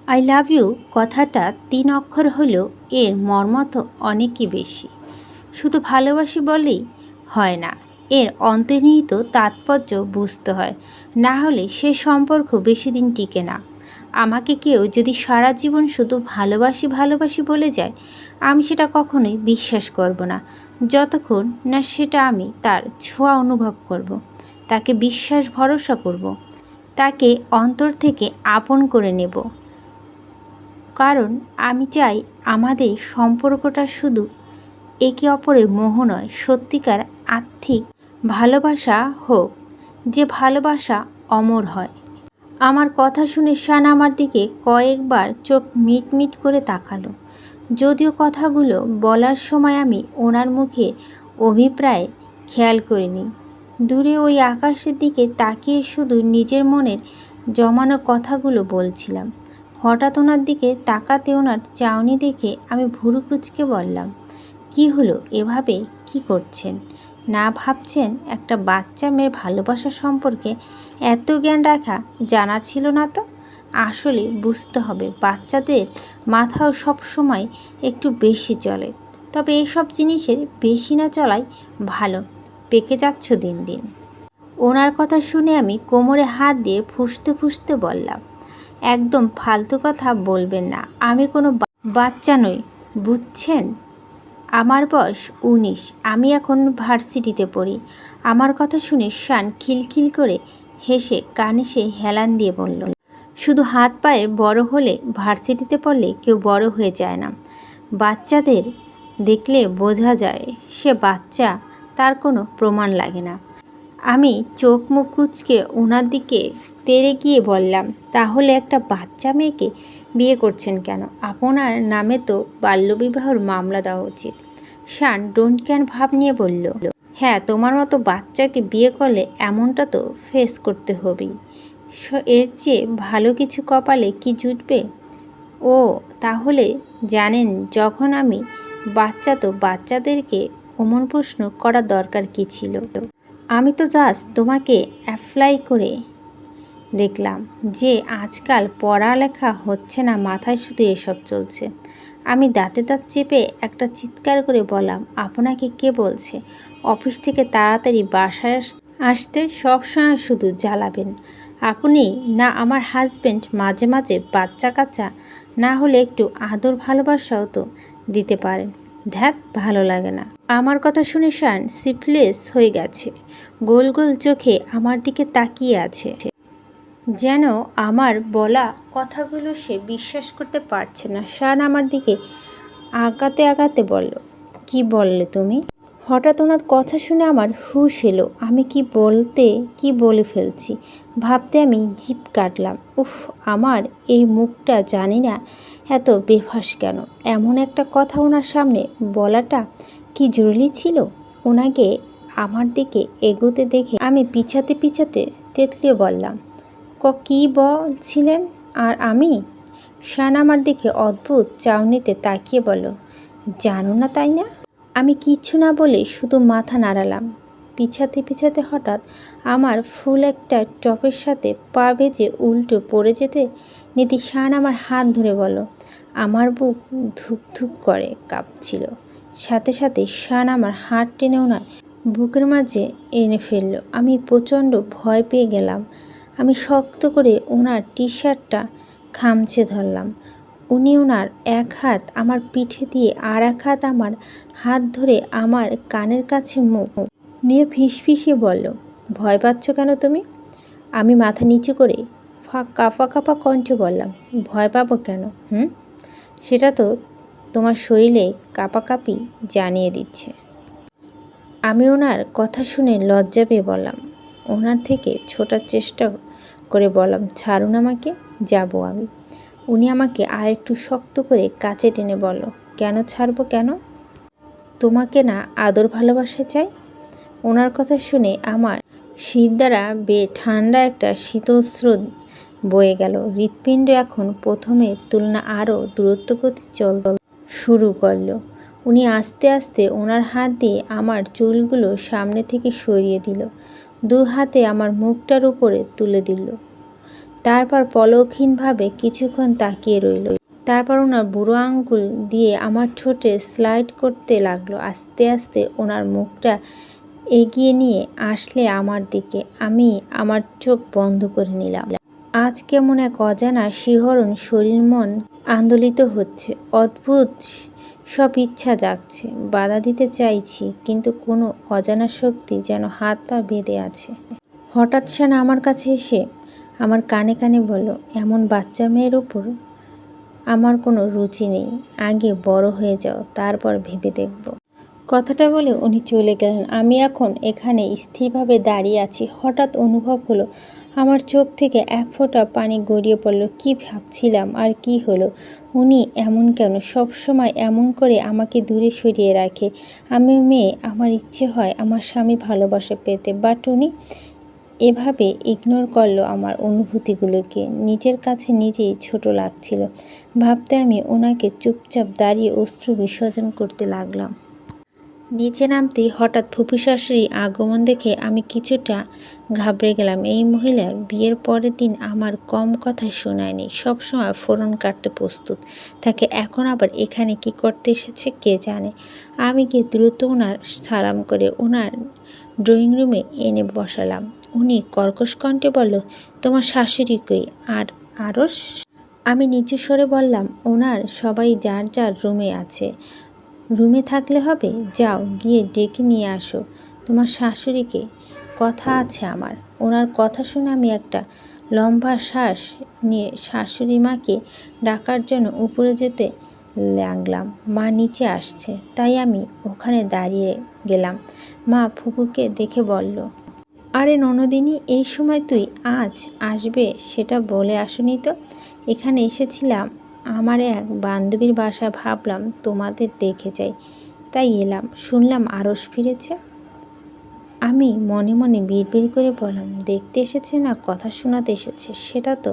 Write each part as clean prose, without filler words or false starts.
I love you কথাটা ৩ অক্ষর হলেও এর মর্ম তো অনেকই বেশি। শুধু ভালোবাসি বলেই হয় না, এর অন্তর্নিহিত তাৎপর্য বুঝতে হয়, না হলে সে সম্পর্ক বেশি দিন টিকে না। আমাকে কেউ যদি সারা জীবন শুধু ভালোবাসি ভালোবাসি বলে যায়, আমি সেটা কখনোই বিশ্বাস করব না, যতক্ষণ না সেটা আমি তার ছোঁয়া অনুভব করব, তাকে বিশ্বাস ভরসা করব, তাকে অন্তর থেকে আপন করে নেব। কারণ আমি চাই আমাদের সম্পর্কটা শুধু একে অপরের মোহ নয়, সত্যিকার আত্মিক ভালোবাসা হোক, যে ভালোবাসা অমর হয়। আমার কথা শুনে শান আমার দিকে কয়েকবার চোখ মিটমিট করে তাকালো। যদিও কথাগুলো বলার সময় আমি ওনার মুখে অভিপ্রায় খেয়াল করিনি। দূরে ওই আকাশের দিকে তাকিয়ে শুধু নিজের মনের জমানো কথাগুলো বলছিলাম। হঠাৎ ওনার দিকে তাকাতে ওনার চাউনি দেখে আমি ভুরু কুঁচকে বললাম, কি হলো, এভাবে কি করছেন? না ভাবছেন একটা বাচ্চা মেয়ের ভালোবাসা সম্পর্কে এত জ্ঞান রাখা জানা ছিল না তো? আসলে বুঝতে হবে, বাচ্চাদের মাথাও সব সময় একটু বেশি চলে, তবে এসব জিনিসের বেশি না চলাই ভালো। পেকে যাচ্ছ দিন দিন। ওনার কথা শুনে আমি কোমরে হাত দিয়ে ফুঁসতে ফুঁসতে বললাম, একদম ফালতু কথা বলবেন না, আমি কোনো বাচ্চা নই, বুঝছেন? আমার বয়স ১৯, আমি এখন ভার্সিটিতে পড়ি। আমার কথা শুনে শান খিলখিল করে হেসে কানে সে হেলান দিয়ে বলল, শুধু হাত পায়ে বড় হলে, ভার্সিটিতে পড়লে কেউ বড় হয়ে যায় না। বাচ্চাদের দেখলে বোঝা যায় সে বাচ্চা, তার কোনো প্রমাণ লাগে না। আমি চোখ মুখ কুঁচকে ওনার দিকে তেড়ে গিয়ে বললাম, তাহলে একটা বাচ্চা মেয়েকে বিয়ে করছেন কেন? আপনার নামে তো বাল্যবিবাহর মামলা দেওয়া উচিত। শান ডোন্ট কেয়ার ভাব নিয়ে বলল, হ্যাঁ, তোমার মতো বাচ্চাকে বিয়ে করলে এমনটা তো ফেস করতে হবেই। এর চেয়ে ভালো কিছু কপালে কি জুটবে? ও তাহলে জানেন, যখন আমি বাচ্চা তো বাচ্চাদেরকে অমন প্রশ্ন করার দরকার কী ছিল? আমি তো জাস্ট তোমাকে অ্যাপ্লাই করে দেখলাম যে আজকাল পড়ালেখা হচ্ছে না, মাথায় শুধু এসব চলছে। আমি দাঁতে দাঁত চেপে একটা চিৎকার করে বললাম, আপনাকে কে বলছে অফিস থেকে তাড়াতাড়ি বাসায় আসতে? সবসময় শুধু জ্বালাবেন। আপনি না আমার হাজব্যান্ড, মাঝে মাঝে বাচ্চা কাচ্চা না হলে একটু আদর ভালোবাসাও তো দিতে পারেন। ধ্যাত, ভালো লাগে না। আমার কথা শুনে শান সিফলেস হয়ে গেছে, গোল গোল চোখে আমার দিকে তাকিয়ে আছে, যেন আমার বলা কথাগুলো সে বিশ্বাস করতে পারছে না। শান আমার দিকে আগাতে আগাতে বলল, কি বললে তুমি? হঠাৎ ওনার কথা শুনে আমার হুঁশ এলো। আমি কি বলে ফেলছি ভাবতে আমি জিভ কাটলাম। উফ, আমার এই মুখটা জানি না এত বেফাস কেন। এমন একটা কথা ওনার সামনে বলাটা কি জরুরি ছিল? ওনাকে আমার দিকে এগোতে দেখে আমি পিছাতে পিছাতে তেতলিয়ে বললাম, কি বলছিলেন? আর আমি? শান আমার দিকে অদ্ভুত চাউনিতে তাকিয়ে বলল, জানো না তাই না? আমি কিচ্ছু না বলে শুধু মাথা নাড়ালাম। পিছাতে পিছাতে হঠাৎ আমার ফুল একটা টপের সাথে পা ভেজে উল্টো পড়ে যেতে নিতে শান আমার হাত ধরে বলল। আমার বুক ধুক ধুক করে কাঁপছিল। সাথে সাথে শান আমার হাত টেনে ওনার বুকের মাঝে এনে ফেলল। আমি প্রচণ্ড ভয় পেয়ে গেলাম। আমি শক্ত করে ওনার টি শার্টটা খামচে ধরলাম। উনি ওনার এক হাত আমার পিঠে দিয়ে আর এক হাত আমার হাত ধরে আমার কানের কাছে মুখ নিয়ে ফিসফিসিয়ে বলল, ভয় পাচ্ছ কেন তুমি? আমি মাথা নিচু করে কাঁপা কাঁপা কণ্ঠে বললাম, ভয় পাবো কেন? সেটা তো তোমার শরীরে কাঁপাকাঁপি জানিয়ে দিচ্ছে। আমি ওনার কথা শুনে লজ্জা পেয়ে বললাম, ওনার থেকে ছোটার চেষ্টা করে বললাম, ছাড়ুন আমাকে, যাব আমি। উনি আমাকে আর একটু শক্ত করে কাছে টেনে বলল, কেন ছাড়বো কেন? তোমাকে না আদর ভালোবাসা চাই। ওনার কথা শুনে আমার শীত দ্বারা ঠান্ডা একটা শীতল স্রোত বয়ে গেল। হৃৎপিণ্ড এখন প্রথমের তুলনা আরও দ্রুতগতি চল শুরু করলো। উনি আস্তে আস্তে ওনার হাত দিয়ে আমার চুলগুলো সামনে থেকে সরিয়ে দিল, দু হাতে আমার মুখটার উপরে তুলে দিল। তারপর পলকহীনভাবে কিছুক্ষণ তাকিয়ে রইল। তারপর ওনার বুড়ো আঙ্গুল দিয়ে আমার ঠোঁটে স্লাইড করতে লাগলো। আস্তে আস্তে ওনার মুখটা এগিয়ে নিয়ে আসলে আমার দিকে। আমি আমার চোখ বন্ধ করে নিলাম। আজ কেমন এক অজানা শিহরণ শরীর মন আন্দোলিত হচ্ছে। অদ্ভুত সব ইচ্ছা জাগছে। বাধা দিতে চাইছি, কিন্তু কোনো অজানা শক্তি যেন হাত পা বেঁধে আছে। হঠাৎ শান আমার কাছে এসে আমার কানে কানে বলল, এমন বাচ্চা মেয়ের উপর আমার কোনো রুচি নেই। আগে বড় হয়ে যাও, তারপর ভেবে দেখব। কথাটা বলে উনি চলে গেলেন। আমি এখন এখানে স্থিরভাবে দাঁড়িয়ে আছি। হঠাৎ অনুভব হলো আমার চোখ থেকে এক ফোঁটা পানি গড়িয়ে পড়ল। কি ভাবছিলাম আর কি হলো? উনি এমন কেন? সব সময় এমন করে আমাকে দূরে সরিয়ে রাখে। আমি মেয়ে, আমার ইচ্ছে হয় আমার স্বামীর ভালোবাসা পেতে, বাট উনি এভাবে ইগনোর করলো আমার অনুভূতিগুলোকে। নিজের কাছে নিজেই ছোট লাগছিল। ভাবতে আমি ওনাকে চুপচাপ দাঁড়িয়ে অশ্রু বিসর্জন করতে লাগলাম। নিচে নামতেই হঠাৎ ফুপি শাশুড়ি আগমন দেখে আমি কিছুটা ঘাবড়ে গেলাম। এই মহিলার বিয়ের পরের দিন আমার কম কথা শোনায়নি। সবসময় ফোড়ন কাটতে প্রস্তুত তাকে এখন আবার এখানে কি করতে এসেছে কে জানে। আমি গিয়ে দ্রুত ওনার সালাম করে ওনার ড্রয়িং রুমে এনে বসালাম। উনি কর্কশ কণ্ঠে বলল, তোমার শাশুড়ি কই? আর আরস? আমি নিচু স্বরে বললাম, ওনার সবাই যার যার রুমে আছে। রুমে থাকলে হবে? যাও গিয়ে ডেকে নিয়ে আসো তোমার শাশুড়িকে, কথা আছে আমার। ওনার কথা শুনে আমি একটা লম্বা শ্বাস নিয়ে শাশুড়ি মাকে ডাকার জন্য উপরে যেতে লাগলাম। মা নিচে আসছে, তাই আমি ওখানে দাঁড়িয়ে গেলাম। মা ফুপুকে দেখে বলল, আরে ননদিনী, এই সময় তুই আজ আসবে সেটা বলে আসনি তো? এখানে এসেছিলাম আমার এক বান্ধবীর বাসা, ভাবলাম তোমাদের দেখে যাই, তাই এলাম। শুনলাম আরস ফিরেছে। আমি মনে মনে বিড়বিড় করে বললাম, দেখতে এসেছে না কথা শোনাতে এসেছে সেটা তো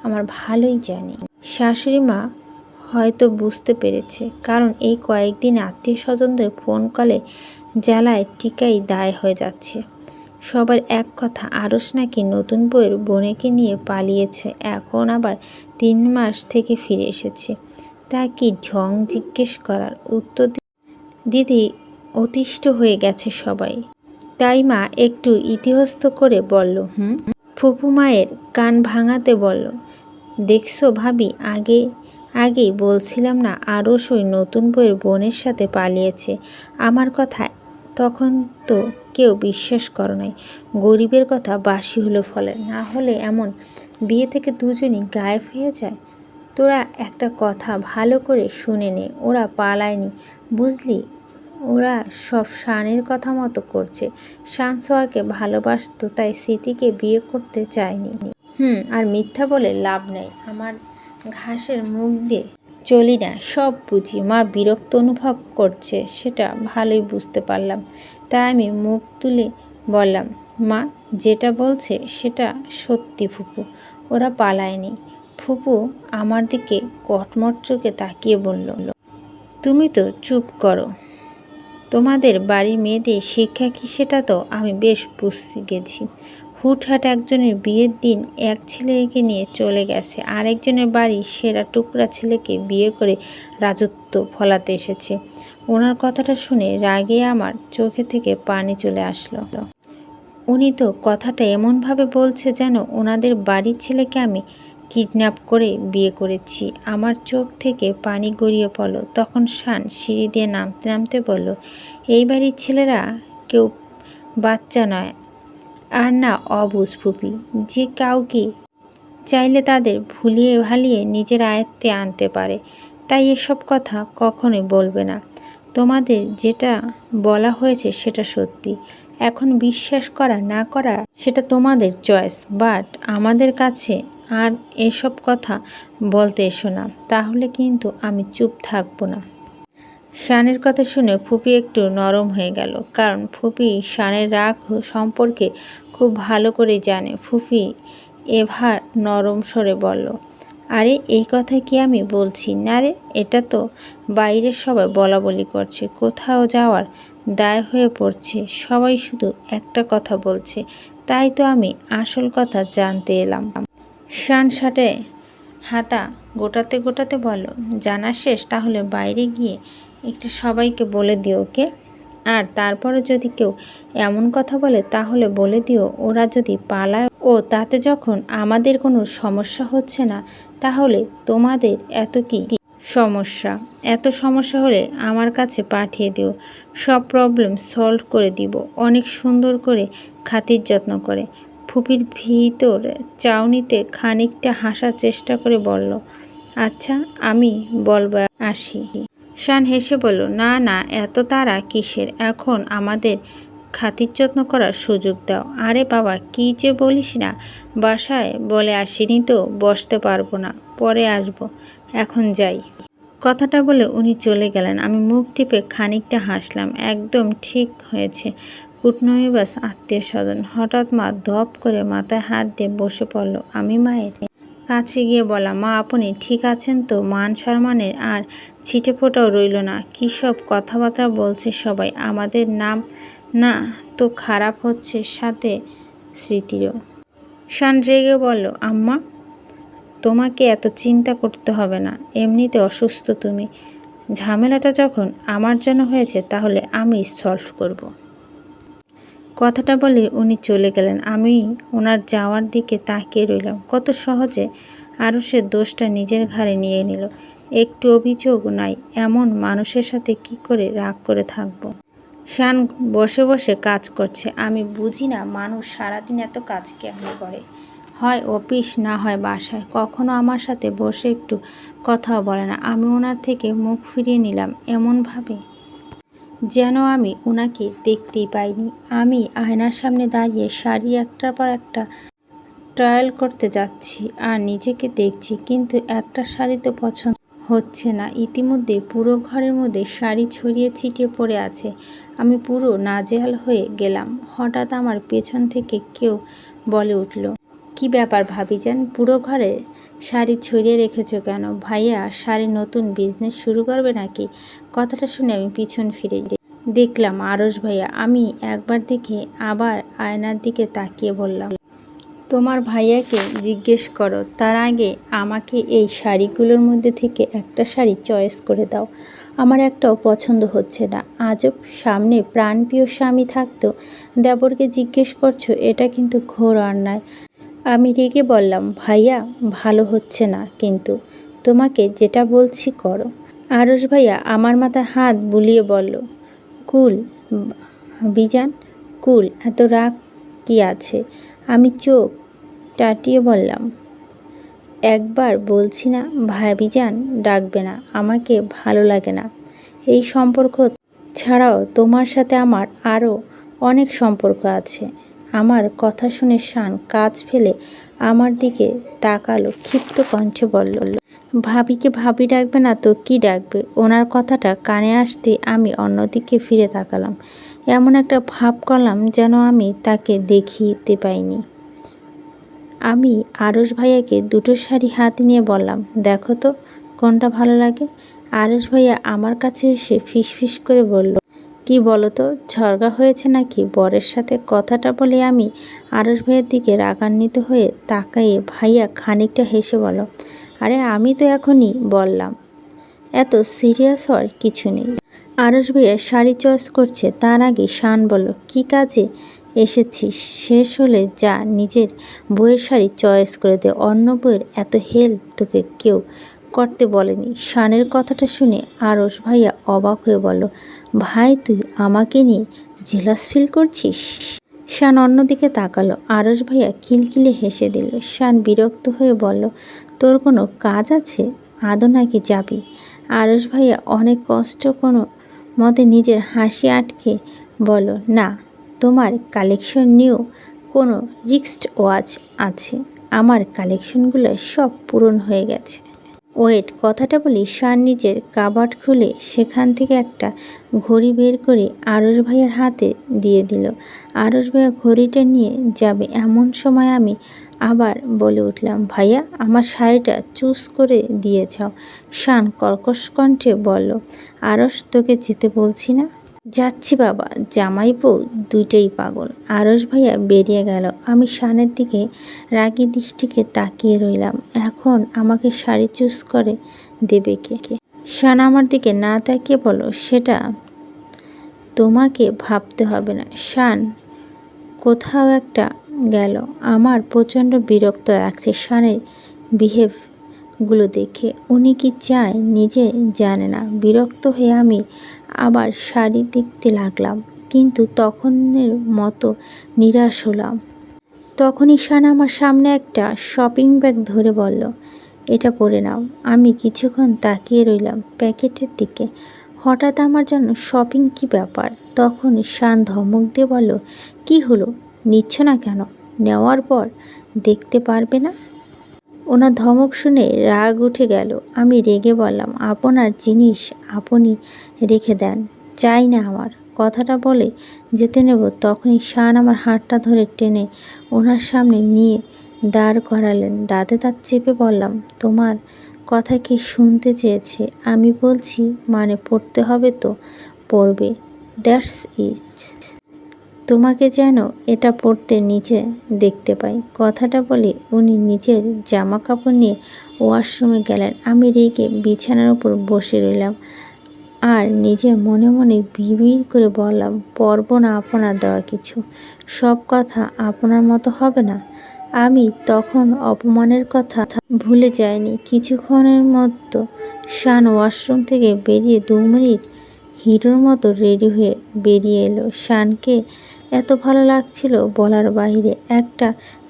আমার ভালোই জানি। শাশুড়ি মা হয়তো বুঝতে পেরেছে, কারণ এই কয়েকদিন আত্মীয় স্বজনদের ফোন কলে জ্বালায় টিকাই দায় হয়ে যাচ্ছে। সবার এক কথা, আরস নাকি নতুন বউয়ের বোনেকে নিয়ে পালিয়েছে, এখন আবার 3 মাস থেকে ফিরে এসেছে। তা কি ঢং জিজ্ঞেস করার উত্তর দিদি অতিষ্ঠ হয়ে গেছে সবাই। তাই মা একটু ইতস্তত করে বলল, ফুপু মায়ের কান ভাঙাতে বলল, দেখছো ভাবি, আগেই বলছিলাম না আরস ওই নতুন বউয়ের বোনের সাথে পালিয়েছে। আমার কথা তখন তো কেউ বিশ্বাস করো নাই। গরিবের কথা বাসি হলো ফলে, না হলে এমন বিয়ে থেকে দুজনই গায়েব হয়ে যায়। তোরা একটা কথা ভালো করে শুনে নে, ওরা পালায়নি বুঝলি। ওরা সব শানের কথা মতো করছে। শান সোহাকে ভালোবাসতো, তাই স্মৃতিকে বিয়ে করতে চায়নি। আর মিথ্যা বলে লাভ নেই। আমার ঘাসের মুখ দিয়ে চলি না, সব বুঝি। মা বিরক্ত অনুভব করছে সেটা ভালোই বুঝতে পারলাম। তাই আমি মুখ তুলে বললাম, মা যেটা বলছে সেটা সত্যি ফুপু, ওরা পালায়নি। ফুপু আমার দিকে কটমট চোখে তাকিয়ে বলল, তুমি তো চুপ করো। তোমাদের বাড়ির মেয়েদের শিক্ষা কি সেটা তো আমি বেশ বুঝতে গেছি। হুটহাট একজনের বিয়ের দিন এক ছেলেকে নিয়ে চলে গেছে, আরেকজনের বাড়ির সেরা টুকরা ছেলেকে বিয়ে করে রাজত্ব ফলাতে এসেছে। ওনার কথাটা শুনে রাগে আমার চোখে থেকে পানি চলে আসলো। উনি তো কথাটা এমনভাবে বলছে যেন ওনাদের বাড়ির ছেলেকে আমি কিডন্যাপ করে বিয়ে করেছি। আমার চোখ থেকে পানি গড়িয়ে পড়ল। তখন শান সিঁড়ি দিয়ে নামতে নামতে বলল, এই বাড়ির ছেলেরা কেউ বাচ্চা নয় আর না অবুঝ ফুপি, যে কাউকে চাইলে তাদের ভুলিয়ে ভালিয়ে নিজের আয়ত্তে আনতে পারে। তাই এসব কথা কখনোই বলবে না। তোমাদের যেটা বলা হয়েছে সেটা সত্যি। এখন বিশ্বাস করা না করা সেটা তোমাদের চয়েস, বাট আমাদের কাছে আর এসব কথা বলতে এসো না, তাহলে কিন্তু আমি চুপ থাকবো না। শানের কথা শুনে ফুপি একটু নরম হয়ে গেল, কারণ ফুপি শানের রাগ সম্পর্কে খুব ভালো করে জানে। ফুপি এভার নরম স্বরে বলল, আরে এই কথা কি আমি বলছি না রে, এটা তো বাইরের সবাই বলা বলি করছে, কোথাও যাওয়ার দায় হয়ে পড়ছে, সবাই শুধু একটা কথা বলছে, তাই তো আমি আসল কথা জানতে এলাম। শান শার্টে হাতা গোটাতে গোটাতে বলল, জানা শেষ, তাহলে বাইরে গিয়ে একটু সবাইকে বলে দিও, ওকে? আর তারপরে যদি কেউ এমন কথা বলে তাহলে বলে দিও ওরা যদি পালায়, ও তাতে যখন আমাদের কোনো সমস্যা হচ্ছে না, তাহলে তোমাদের এত কি সমস্যা? এত সমস্যা হলে আমার কাছে পাঠিয়ে দিও, সব প্রবলেম সলভ করে দিব। অনেক সুন্দর করে খাতির যত্ন করে ফুপির ভিতর চাউনিতে খানিকটা হাসার চেষ্টা করে বলল, আচ্ছা আমি বলবো, আসি। শান হেসে বলল, না না, এত তাড়া কিসের? এখন আমাদের খাতির যত্ন করার সুযোগ দাও। আরে বাবা, কী যে বলিস না, বাসায় বলে আসিনি তো বসতে পারবো না, পরে আসবো, এখন যাই। কথাটা বলে উনি চলে গেলেন। আমি মুখ টিপে খানিকটা হাসলাম। একদম ঠিক হয়েছে, কুটনৈবাস আত্মীয় স্বজন। হঠাৎ মা ধপ করে মাথায় হাত দিয়ে বসে পড়ল। আমি মায়ের কাছে গিয়ে বললাম, মা আপনি ঠিক আছেন তো? মান সম্মানের আর ছিটে ফোটাও রইল না। কী সব কথাবার্তা বলছে সবাই, আমাদের নাম না তো খারাপ হচ্ছে, সাথে স্মৃতিরও। শান রেগে বলল, আম্মা তোমাকে এত চিন্তা করতে হবে না, এমনিতে অসুস্থ তুমি। ঝামেলাটা যখন আমার জন্য হয়েছে তাহলে আমি সলভ করব। কথাটা বলে উনি চলে গেলেন। আমি ওনার যাওয়ার দিকে তাকিয়ে রইলাম। কত সহজে আরও সে দোষটা নিজের ঘাড়ে নিয়ে নিল। একটু অভিযোগ নাই এমন মানুষের সাথে কি করে রাগ করে থাকবো। শান বসে বসে কাজ করছে। আমি বুঝি না মানুষ সারাদিন এত কাজ কেমন করে, হয় অফিস না হয় বাসায়, কখনো আমার সাথে বসে একটু কথাও বলে না। আমি ওনার থেকে মুখ ফিরিয়ে নিলাম এমনভাবে যেন আমি ওনাকে দেখতেই পাইনি। আমি আয়নার সামনে দাঁড়িয়ে শাড়ি একটার পর একটা ট্রায়াল করতে যাচ্ছি আর নিজেকে দেখছি, কিন্তু একটা শাড়ি তো পছন্দ হচ্ছে না। ইতিমধ্যে পুরো ঘরের মধ্যে শাড়ি ছড়িয়ে ছিটিয়ে পড়ে আছে। আমি পুরো নাজেহাল হয়ে গেলাম। হঠাৎ আমার পেছন থেকে কেউ বলে উঠল, কি ব্যাপার ভাবিজান, পুরো ঘরে শাড়ি ছড়িয়ে রেখেছো কেন? ভাইয়া শাড়ি নতুন বিজনেস শুরু করবে নাকি? কথাটা শুনে আমি পিছন ফিরে দেখলাম আরশ ভাইয়া। আমি একবার দেখে আবার আয়নার দিকে তাকিয়ে বললাম, তোমার ভাইয়াকে জিজ্ঞেস করো, তার আগে আমাকে এই শাড়িগুলোর মধ্যে থেকে একটা শাড়ি চয়েস করে দাও। আমার একটাও পছন্দ হচ্ছে না। আজব, সামনে প্রাণপ্রিয় স্বামী থাকতেও দেবরকে জিজ্ঞেস করছো, এটা কিন্তু ঘোর অন্যায়। আমি রেগে বললাম, ভাইয়া ভালো হচ্ছে না কিন্তু, তোমাকে যেটা বলছি করো। আরশ ভাইয়া আমার মাথায় হাত বুলিয়ে বলল, কুল বিজান কুল, এত রাগ কি আছে? আমি চোখ টাটিয়ে বললাম, একবার বলছি না ভাবিজান ডাকবে না, আমাকে ভালো লাগে না। এই সম্পর্ক ছাড়াও তোমার সাথে আমার আরও অনেক সম্পর্ক আছে। আমার কথা শুনে শান কাজ ফেলে আমার দিকে তাকালো, ক্ষিপ্ত কণ্ঠে বলল, ভাবিকে ভাবি ডাকবে না তো কি ডাকবে? ওনার কথাটা কানে আসতে আমি অন্যদিকে ফিরে তাকালাম। এমন একটা ভাব করলাম যেন আমি তাকে দেখিতে পাইনি। আমি আরশ ভাইয়াকে দুটো শাড়ি হাতে নিয়ে বললাম, দেখো তো কোনটা ভালো লাগে। আরশ ভাইয়া আমার কাছে এসে ফিসফিস করে বলল, কি বলো তো, ঝগড়া হয়েছে নাকি বরের সাথে? কথাটা বলে আমি আরশ ভাইয়ের দিকে রাগান্বিত হয়ে তাকাইয়ে ভাইয়া খানিকটা হেসে বলল, আরে আমি তো এখনই বললাম, এত সিরিয়াস হওয়ার কিছু নেই। আরশ ভাইয়া শাড়ি চয়েস করছে তার আগে শান বলল, কি কাজে এসেছিস? শেষ হলে যা নিজের বইয়ের শাড়ি চয়েস করে দে, অন্য বইয়ের এত হেল্প তোকে কেউ করতে বলেনি। শানের কথাটা শুনে আরশ ভাইয়া অবাক হয়ে বলল, ভাই তুই আমাকে নিয়ে জেলাস ফিল করছিস? শান অন্যদিকে তাকালো। আরশ ভাইয়া খিলখিলে হেসে দিল। শান বিরক্ত হয়ে বলল, তোর কোনো কাজ আছে আদৌ নাকি যাবি? আরশ ভাইয়া অনেক কষ্ট কোনো মতে নিজের হাসি আটকে বলল, না, তোমার কালেকশন নিয়েও কোনো রিক্সড ওয়াচ আছে? আমার কালেকশনগুলো সব পূরণ হয়ে গেছে। ওয়েট, কথাটা বলি শান নিজের কাবার্ড খুলে সেখান থেকে একটা ঘড়ি বের করে আরশ ভাইয়ার হাতে দিয়ে দিল। আরশ ভাইয়া ঘড়িটা নিয়ে যাবে এমন সময় আমি আবার বলে উঠলাম, ভাইয়া আমার শাড়িটা চুজ করে দিয়ে যাও। শান কর্কশ কণ্ঠে বলল, আরশ তোকে যেতে বলছি না? যাচ্ছি বাবা। জামাই বউ দুইটাই পাগল। আরস ভাইয়া বেরিয়ে গেল। আমি শানের দিকে রাগী দৃষ্টিকে তাকিয়ে রইলাম। এখন আমাকে শাড়ি চুজ করে দেবে কে? শান আমার দিকে না তাকিয়ে বলো, সেটা তোমাকে ভাবতে হবে না। শান কোথাও একটা গেল। আমার প্রচণ্ড বিরক্ত লাগছে শানের বিহেভগুলো দেখে। উনি কি চায় নিজে জানে না। বিরক্ত হয়ে আমি আবার শাড়ি দেখতে লাগলাম, কিন্তু তখনের মতো নিরাশ হলাম। তখনই শান আমার সামনে একটা শপিং ব্যাগ ধরে বলল, এটা পরে নাও। আমি কিছুক্ষণ তাকিয়ে রইলাম প্যাকেটের দিকে। হঠাৎ আমার জন্য শপিং কি ব্যাপার? তখন শান ধমক দিয়ে বলল, কি হলো, নিচ্ছ না কেন? নেওয়ার পর দেখতে পারবে না? ওনার ধমক শুনে রাগ উঠে গেল। আমি রেগে বললাম, আপনার জিনিস আপনি রেখে দেন, চাই না আমার। কথাটা বলে যেতে নেব, তখনই শান আমার হাতটা ধরে টেনে ওনার সামনে নিয়ে দাঁড় করালেন। দাঁতে দাঁত চেপে বললাম, তোমার কথা কি শুনতে চেয়েছে? আমি বলছি মানে পড়তে হবে তো পড়বে, দ্যাটস ইট। তোমাকে যেন এটা পড়তে নিচে দেখতে পাই। কথাটা বলে উনি নিজের জামা কাপড় নিয়ে ওয়াশরুমে গেলেন। আমি রেগে বিছানার উপর বসে রইলাম আর নিজে মনে মনে বিড়বিড় করে বললাম, পরব না আপনার দেওয়া কিছু। সব কথা আপনার মতো হবে না। আমি তখন অপমানের কথা ভুলে যাইনি। কিছুক্ষণের মতো শান ওয়াশরুম থেকে বেরিয়ে 2 মিনিট হিরোর মতো রেডি হয়ে বেরিয়ে এলো। শানকে এত ভালো লাগছিল বলার বাইরে। একটা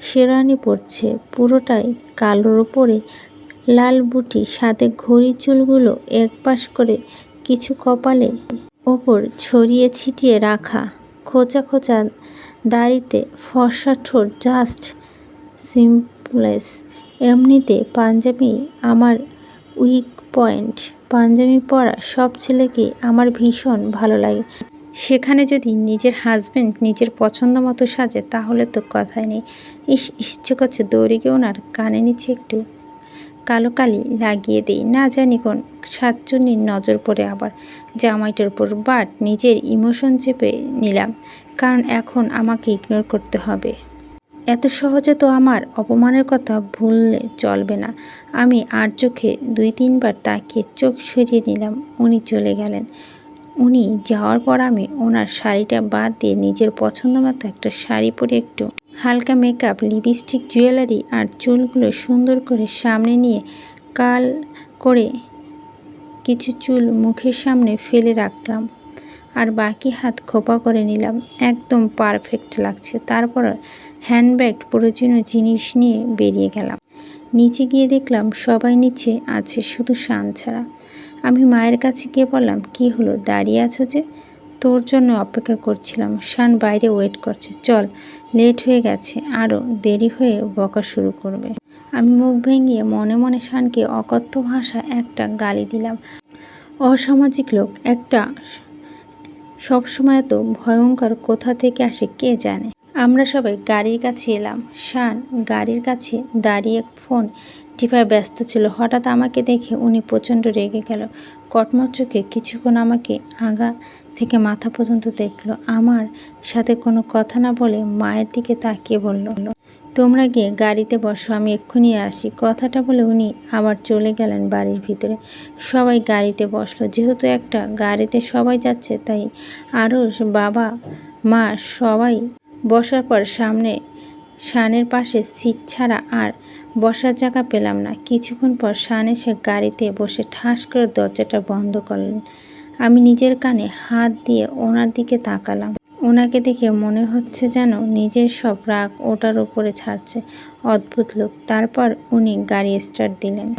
শেরওয়ানি পরছে, পুরোটাই কালোর উপরে লাল বুটি, সাথে ঘড়ি, চুলগুলো একপাশ করে কিছু কপালে ওপর ছড়িয়ে ছিটিয়ে রাখা, খোঁচা খোঁচা দাড়িতে ফর্সা ঠোঁট, জাস্ট সিমপ্লেস। এমনিতে পাঞ্জাবি আমার উইক পয়েন্ট। পাঞ্জাবি পরা সব ছেলেকেই আমার ভীষণ ভালো লাগে। সেখানে যদি নিজের হাজব্যান্ড নিজের পছন্দ মতো সাজে তাহলে তো কথাই নেই। ইচ্ছে করছে দৌড়ে গিয়ে ওনার কানে নিচে একটু কালো কালি লাগিয়ে দিই। না জানি কোন সাতচুন্নির নজর পড়ে আবার জামাইটার উপর। বাট নিজের ইমোশন চেপে নিলাম, কারণ এখন আমাকে ইগনোর করতে হবে। এত সহজে তো আমার অপমানের কথা ভুললে চলবে না। আমি আর চোখে 2-3 বার তাকিয়ে চোখ সরিয়ে নিলাম। উনি চলে গেলেন। উনি যাওয়ার পর আমি ওনার শাড়িটা বাদ দিয়ে নিজের পছন্দ মতো একটা শাড়ি পরে একটু হালকা মেকআপ, লিপস্টিক, জুয়েলারি আর চুলগুলো সুন্দর করে সামনে নিয়ে কার্ল করে কিছু চুল মুখের সামনে ফেলে রাখলাম আর বাকি হাত খোপা করে নিলাম। একদম পারফেক্ট লাগছে। তারপর হ্যান্ডব্যাগ, প্রয়োজনীয় জিনিস নিয়ে বেরিয়ে গেলাম। নিচে গিয়ে দেখলাম সবাই নিচে আছে, শুধু শান ছাড়া। আমি মায়ের কাছে গিয়ে বললাম, কি হলো, দাঁড়িয়ে আছো যে? তোর জন্য অপেক্ষা করছিলাম। শান বাইরে ওয়েট করছে, চল, লেট হয়ে গেছে, আরও দেরি হয়ে বকা শুরু করবে। আমি মুখ ভেঙিয়ে মনে মনে শানকে অকথ্য ভাষায় একটা গালি দিলাম। অসামাজিক লোক একটা। সবসময় এত ভয়ঙ্কর কোথা থেকে আসে কে জানে। আমরা সবাই গাড়ির কাছে এলাম। শান গাড়ির কাছে দাঁড়িয়ে ফোন টিপায় ব্যস্ত ছিল। হঠাৎ আমাকে দেখে উনি প্রচণ্ড রেগে গেল। কটমট চোখে কিছুক্ষণ আমাকে আগা থেকে মাথা পর্যন্ত দেখলো। আমার সাথে কোনো কথা না বলে মায়ের দিকে তাকিয়ে বলল, তোমরা গিয়ে গাড়িতে বসো, আমি এক্ষুনি আসি। কথাটা বলে উনি আবার চলে গেলেন বাড়ির ভিতরে। সবাই গাড়িতে বসলো। যেহেতু একটা গাড়িতে সবাই যাচ্ছে, তাই আরস, বাবা, মা সবাই বসার পর সামনে শানের পাশে সিট ছাড়া আর বসার জায়গা পেলাম না। কিছুক্ষণ পর শান এসে গাড়িতে বসে ঠাস করে দরজাটা বন্ধ করলেন। আমি নিজের কানে হাত দিয়ে ওনার দিকে তাকালাম। ওনাকে দেখে মনে হচ্ছে যেন নিজের সব রাগ ওটার উপরে ছাড়ছে। অদ্ভুত লোক। তারপর উনি গাড়ি স্টার্ট দিলেন।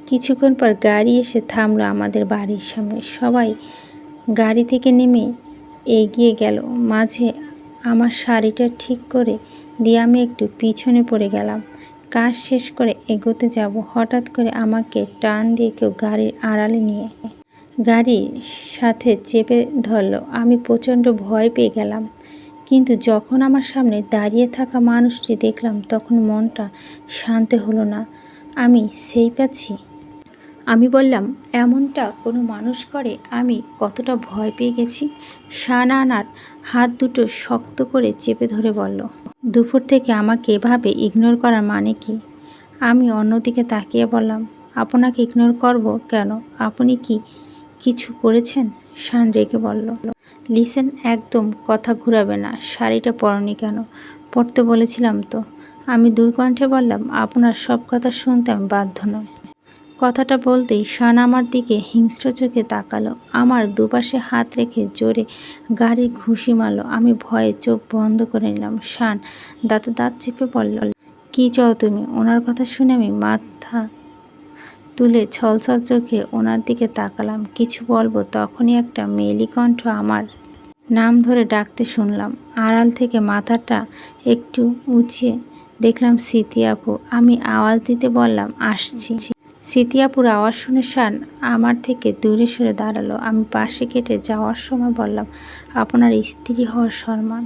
কিছুক্ষণ পর গাড়ি এসে থামলো আমাদের বাড়ির সামনে। সবাই গাড়ি থেকে নেমে এগিয়ে গেল। মাঝে আমার শাড়িটা ঠিক করে দিয়ে আমি একটু পিছনে পড়ে গেলাম। কাজ শেষ করে এগোতে যাব, হঠাৎ করে আমাকে টান দিয়ে কেউ গাড়ির আড়ালে নিয়ে গাড়ির সাথে চেপে ধরলো। আমি প্রচণ্ড ভয় পেয়ে গেলাম। কিন্তু যখন আমার সামনে দাঁড়িয়ে থাকা মানুষটি দেখলাম, তখন মনটা শান্ত হলো না। আমি সেই পাচ্ছি আমি বললাম, এমনটা কোনো মানুষ করে? আমি কতটা ভয় পেয়ে গেছি। শাহানার হাত দুটো শক্ত করে চেপে ধরে বলল, দুপুর থেকে আমাকে এভাবে ইগনোর করার মানে কি? আমি অন্যদিকে তাকিয়ে বললাম, আপনাকে ইগনোর করব কেন? আপনি কি কিছু করেছেন? শান রেগে বলল, লিসেন, একদম কথা ঘুরাবে না। শাড়িটা পরনি কেন? পরতে বলেছিলাম তো। আমি দুর্কণ্ঠে বললাম, আপনার সব কথা শুনতে আমি বাধ্য নয়। কথাটা বলতেই শান আমার দিকে হিংস্র চোখে তাকালো। আমার দুপাশে হাত রেখে জোরে গাড়ির ঘুষি মারল। আমি ভয়ে চোখ বন্ধ করে নিলাম। শান দাঁতে দাঁত চেপে বলল, কি চাও তুমি? ওনার কথা শুনে আমি মাথা তুলে ছলছল চোখে ওনার দিকে তাকালাম। কিছু বলবো, তখনই একটা মেয়েলি কণ্ঠ আমার নাম ধরে ডাকতে শুনলাম। আড়াল থেকে মাথাটা একটু উঁচিয়ে দেখলাম স্মৃতি আপু। আমি আওয়াজ দিতে বললাম, আসছি। স্মৃতি আপুর আওয়াজ শুনে শান আমার থেকে দূরে সরে দাঁড়ালো। আমি পাশে কেটে যাওয়ার সময় বললাম, আপনার স্ত্রী হওয়ার সম্মান